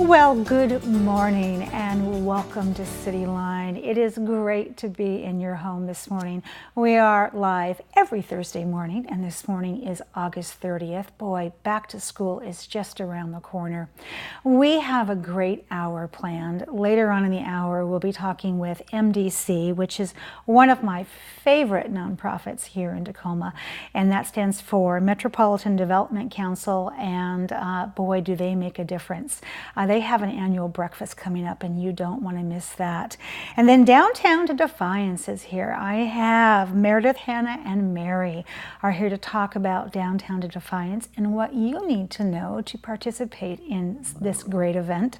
Well, good morning and welcome to CityLine. It is great to be in your home this morning. We are live every Thursday morning, and this morning is August 30th. Boy, back to school is just around the corner. We have a great hour planned. Later on in the hour, we'll be talking with MDC, which is one of my favorite nonprofits here in Tacoma, and that stands for Metropolitan Development Council, and boy, do they make a difference. They have an annual breakfast coming up, and you don't want to miss that. And then Downtown to Defiance is here. I have Meredith, Hannah, and Mary are here to talk about Downtown to Defiance and what you need to know to participate in this great event.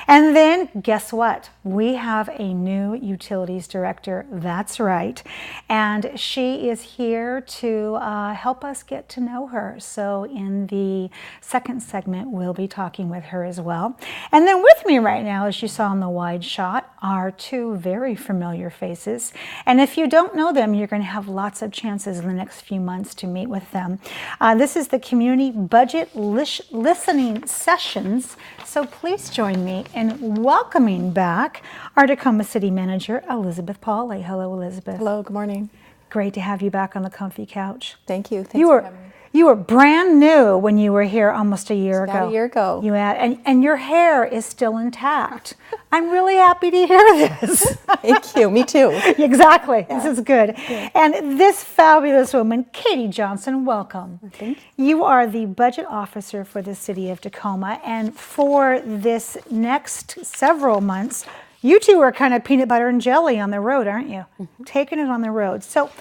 And then guess what? We have a new utilities director. That's right. And she is here to help us get to know her. So in the second segment, we'll be talking with her as well. And then with me right now, as you saw in the wide shot, are two very familiar faces. And if you don't know them, you're going to have lots of chances in the next few months to meet with them. This is the Community Budget Listening Sessions. So please join me in welcoming back our Tacoma City Manager, Elizabeth Pauli. Hello, Elizabeth. Hello, good morning. Great to have you back on the comfy couch. Thank you. Thanks for having me. You were brand new when you were here almost a year ago. About a year ago. You had, and your hair is still intact. I'm really happy to hear this. Thank you. Me too. Exactly. Yeah. This is good. Yeah. And this fabulous woman, Katie Johnston, welcome. Thank you. You are the budget officer for the city of Tacoma, and for this next several months, you two are kind of peanut butter and jelly on the road, aren't you? Mm-hmm. Taking it on the road. So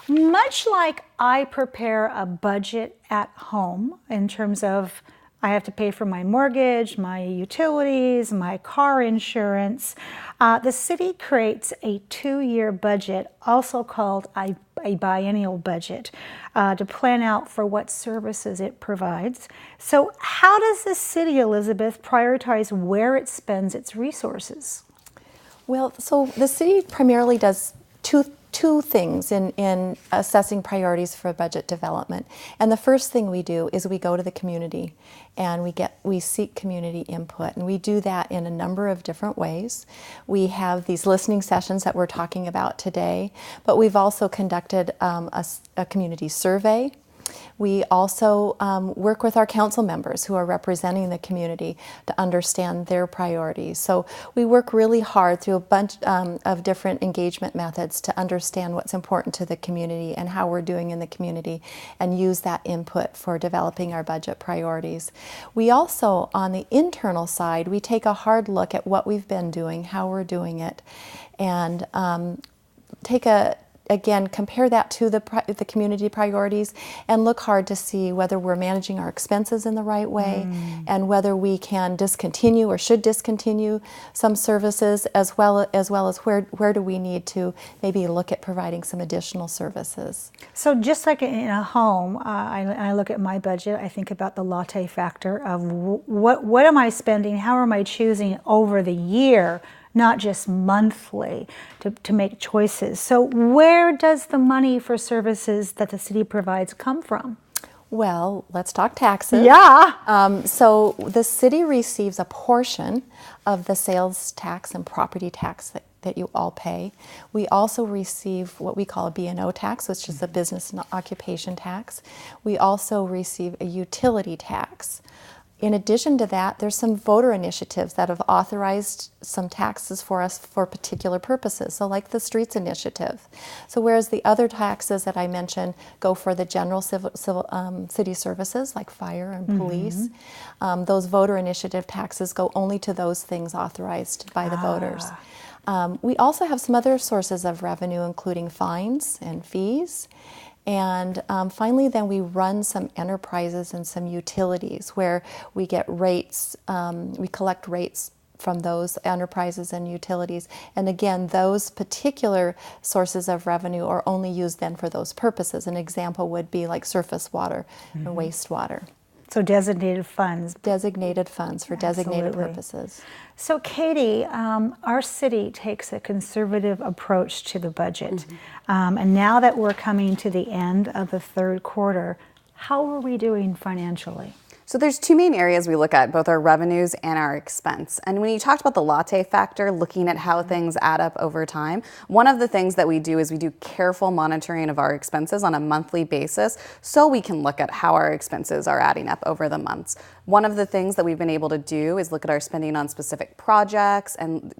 much like I prepare a budget at home in terms of I have to pay for my mortgage, my utilities, my car insurance, the city creates a 2-year budget, also called a biennial budget, to plan out for what services it provides. So how does the city, Elizabeth, prioritize where it spends its resources? Well, so the city primarily does two things in assessing priorities for budget development. And the first thing we do is we go to the community and we seek community input. And we do that in a number of different ways. We have these listening sessions that we're talking about today, but we've also conducted a community survey. We also work with our council members who are representing the community to understand their priorities. So we work really hard through a bunch of different engagement methods to understand what's important to the community and how we're doing in the community, and use that input for developing our budget priorities. We also, on the internal side, we take a hard look at what we've been doing, how we're doing it, and compare that to the community priorities and look hard to see whether we're managing our expenses in the right way and whether we can discontinue or should discontinue some services, as well as where do we need to maybe look at providing some additional services. So just like in a home, I look at my budget, I think about the latte factor of what am I spending, how am I choosing over the year, not just monthly, to make choices. So where does the money for services that the city provides come from? Well, let's talk taxes. Yeah. So the city receives a portion of the sales tax and property tax that you all pay. We also receive what we call a B&O tax, which is a business and occupation tax. We also receive a utility tax. In addition to that, there's some voter initiatives that have authorized some taxes for us for particular purposes, so like the streets initiative. So whereas the other taxes that I mentioned go for the general city services like fire and police, those voter initiative taxes go only to those things authorized by the voters. We also have some other sources of revenue, including fines and fees. And finally, then we run some enterprises and some utilities where we get rates, we collect rates from those enterprises and utilities. And again, those particular sources of revenue are only used then for those purposes. An example would be like surface water and wastewater. So designated funds. Designated funds for designated purposes. So Katie, our city takes a conservative approach to the budget. And now that we're coming to the end of the third quarter, how are we doing financially? So there's two main areas we look at, both our revenues and our expense. And when you talked about the latte factor, looking at how things add up over time, one of the things that we do is we do careful monitoring of our expenses on a monthly basis so we can look at how our expenses are adding up over the months. One of the things that we've been able to do is look at our spending on specific projects and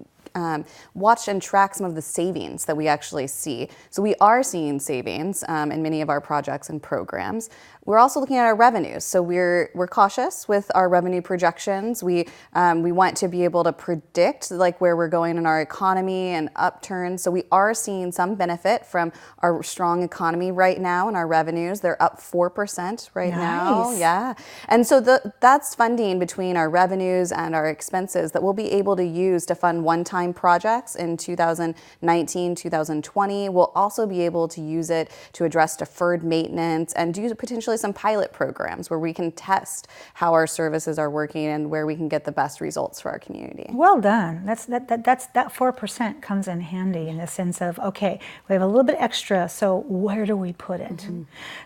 watch and track some of the savings that we actually see. So we are seeing savings in many of our projects and programs. We're also looking at our revenues. So we're cautious with our revenue projections. We want to be able to predict like where we're going in our economy and upturn. So we are seeing some benefit from our strong economy right now in our revenues. They're up 4% right now. Yeah. And so that's funding between our revenues and our expenses that we'll be able to use to fund one-time projects in 2019, 2020. We'll also be able to use it to address deferred maintenance and do potentially some pilot programs where we can test how our services are working and where we can get the best results for our community. Well done. That 4% comes in handy in the sense of, okay, we have a little bit extra, so where do we put it?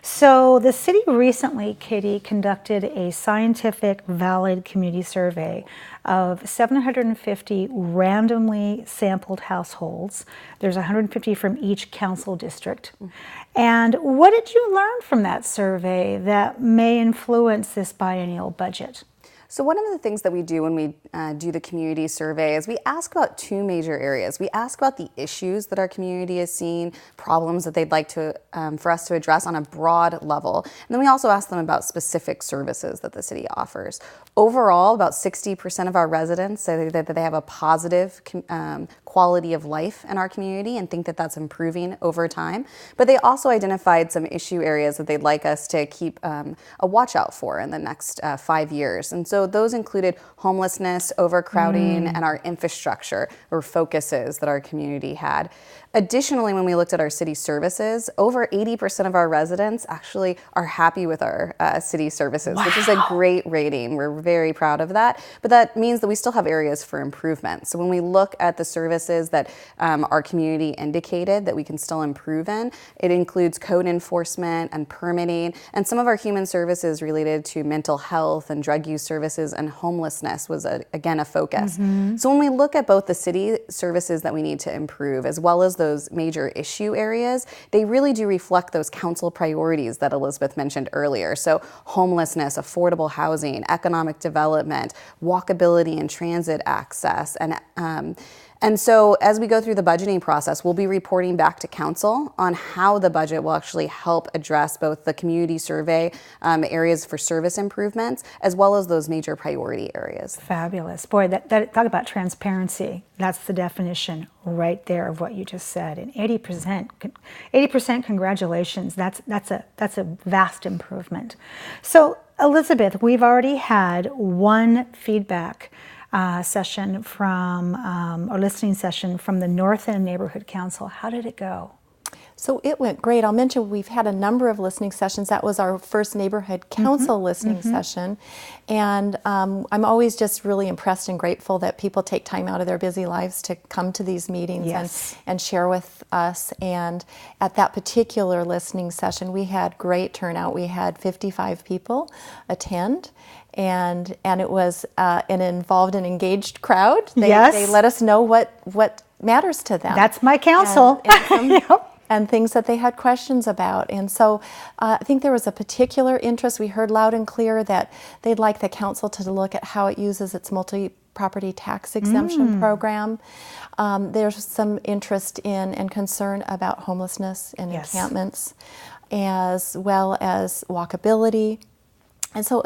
So the city recently, Katie, conducted a scientific, valid community survey of 750 randomly sampled households. There's 150 from each council district. And what did you learn from that survey that may influence this biennial budget? So one of the things that we do when we do the community survey is we ask about two major areas. We ask about the issues that our community is seeing, problems that they'd like to for us to address on a broad level. And then we also ask them about specific services that the city offers. Overall, about 60% of our residents say that they have a positive quality of life in our community and think that that's improving over time. But they also identified some issue areas that they'd like us to keep a watch out for in the next 5 years. And so those included homelessness, overcrowding, and our infrastructure or focuses that our community had. Additionally, when we looked at our city services, over 80% of our residents actually are happy with our city services, which is a great rating. We're very proud of that, but that means that we still have areas for improvement. So when we look at the services that our community indicated that we can still improve in, it includes code enforcement and permitting, and some of our human services related to mental health and drug use services and homelessness was, again, a focus. So when we look at both the city services that we need to improve, as well as those major issue areas, they really do reflect those council priorities that Elizabeth mentioned earlier. So homelessness, affordable housing, economic development, walkability and transit access, and so as we go through the budgeting process, we'll be reporting back to council on how the budget will actually help address both the community survey areas for service improvements, as well as those major priority areas. Fabulous. Boy, that talk about transparency. That's the definition right there of what you just said. And 80% congratulations. That's a vast improvement. So Elizabeth, we've already had one feedback session from, or listening session from the North End Neighborhood Council. How did it go? So it went great. I'll mention we've had a number of listening sessions. That was our first neighborhood council listening session. And I'm always just really impressed and grateful that people take time out of their busy lives to come to these meetings and share with us. And at that particular listening session, we had great turnout. We had 55 people attend. And it was an involved and engaged crowd. They let us know what matters to them. That's my counsel. And things that they had questions about. And so I think there was a particular interest. We heard loud and clear that they'd like the council to look at how it uses its multi-property tax exemption program. There's some interest in and concern about homelessness and encampments, as well as walkability. And so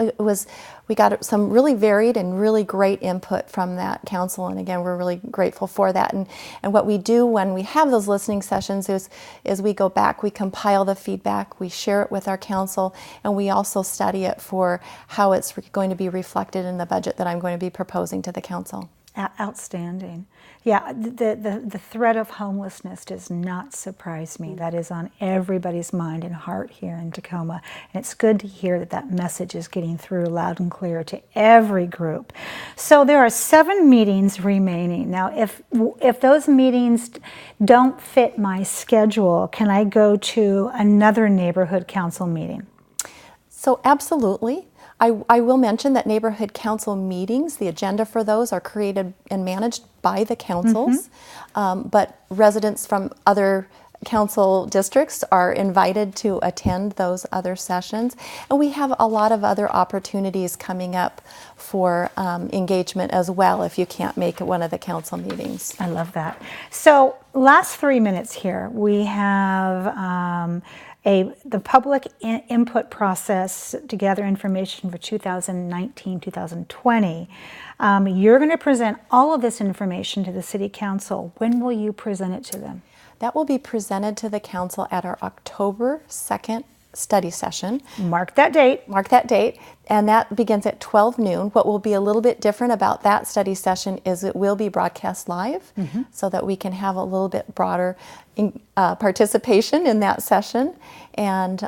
we got some really varied and really great input from that council. And again, we're really grateful for that. And what we do when we have those listening sessions is we go back, we compile the feedback, we share it with our council, and we also study it for how it's going to be reflected in the budget that I'm going to be proposing to the council. Outstanding. Yeah, the threat of homelessness does not surprise me. That is on everybody's mind and heart here in Tacoma. And it's good to hear that message is getting through loud and clear to every group. So there are 7 meetings remaining. Now, if those meetings don't fit my schedule, can I go to another neighborhood council meeting? So absolutely. I will mention that neighborhood council meetings, the agenda for those are created and managed by the councils, but residents from other council districts are invited to attend those other sessions. And we have a lot of other opportunities coming up for engagement as well if you can't make one of the council meetings. I love that. So last 3 minutes here, we have the public input process to gather information for 2019-2020. You're going to present all of this information to the City Council. When will you present it to them? That will be presented to the council at our October 2nd study session. Mark that date. Mark that date, and that begins at 12 noon. What will be a little bit different about that study session is it will be broadcast live so that we can have a little bit broader participation in that session, and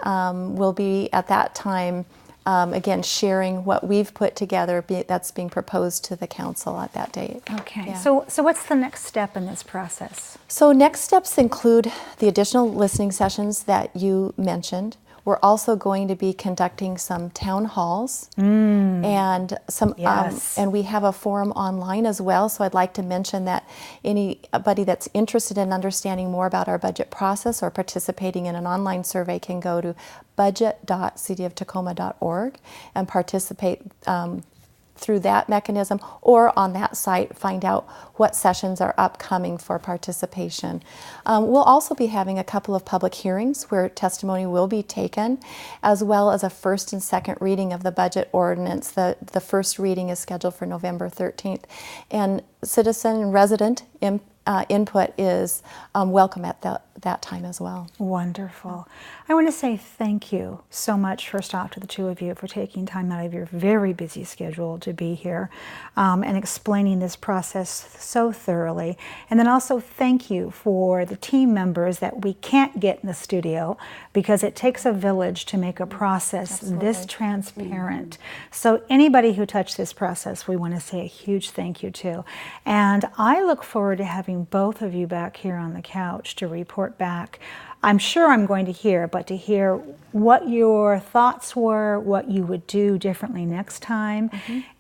we'll be at that time again sharing what we've put together that's being proposed to the council at that date. Okay, Yeah. so what's the next step in this process? So next steps include the additional listening sessions that you mentioned. We're also going to be conducting some town halls and some, Yes. and we have a forum online as well. So I'd like to mention that anybody that's interested in understanding more about our budget process or participating in an online survey can go to budget.cityoftacoma.org and participate through that mechanism, or on that site find out what sessions are upcoming for participation. We'll also be having a couple of public hearings where testimony will be taken, as well as a first and second reading of the budget ordinance. The first reading is scheduled for November 13th, and citizen and resident input is welcome at that time as well. Wonderful. I want to say thank you so much, first off, to the two of you for taking time out of your very busy schedule to be here and explaining this process so thoroughly. And then also thank you for the team members that we can't get in the studio, because it takes a village to make a process this transparent. So anybody who touched this process, we want to say a huge thank you to. And I look forward to having both of you back here on the couch to report back. I'm sure I'm going to hear, but to hear what your thoughts were, what you would do differently next time,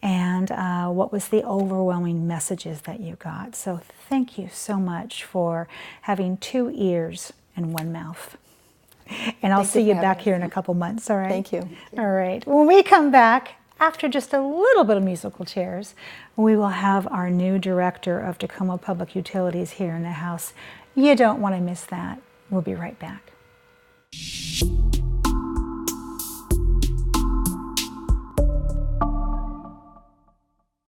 and what was the overwhelming messages that you got. So thank you so much for having 2 ears and 1 mouth. And I'll see you back here in a couple months, all right? Thank you. All right. When we come back, after just a little bit of musical chairs, we will have our new director of Tacoma Public Utilities here in the house. You don't want to miss that. We'll be right back.